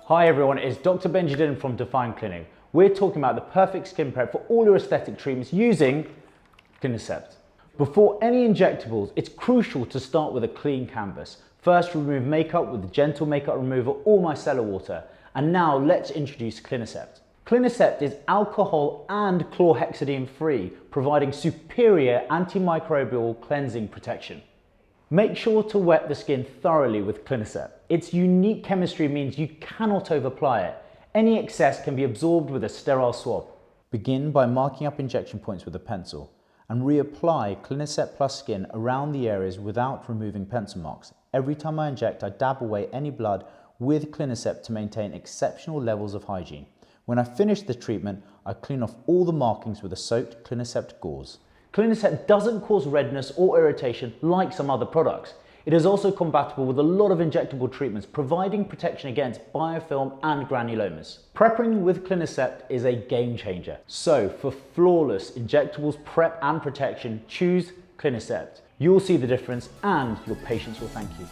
Hi everyone, it's Dr. Benji Dhillon from Define Clinic. We're talking about the perfect skin prep for all your aesthetic treatments using Clinisept. Before any injectables, it's crucial to start with a clean canvas. First, remove makeup with gentle makeup remover or micellar water. And now let's introduce Clinisept. Clinisept is alcohol and chlorhexidine free, providing superior antimicrobial cleansing protection. Make sure to wet the skin thoroughly with Clinisept. Its unique chemistry means you cannot over-apply it. Any excess can be absorbed with a sterile swab. Begin by marking up injection points with a pencil and reapply Clinisept Plus Skin around the areas without removing pencil marks. Every time I inject, I dab away any blood with Clinisept to maintain exceptional levels of hygiene. When I finish the treatment, I clean off all the markings with a soaked Clinisept gauze. Clinisept doesn't cause redness or irritation like some other products. It is also compatible with a lot of injectable treatments, providing protection against biofilm and granulomas. Prepping with Clinisept is a game changer. So for flawless injectables prep and protection, choose Clinisept. You'll see the difference and your patients will thank you.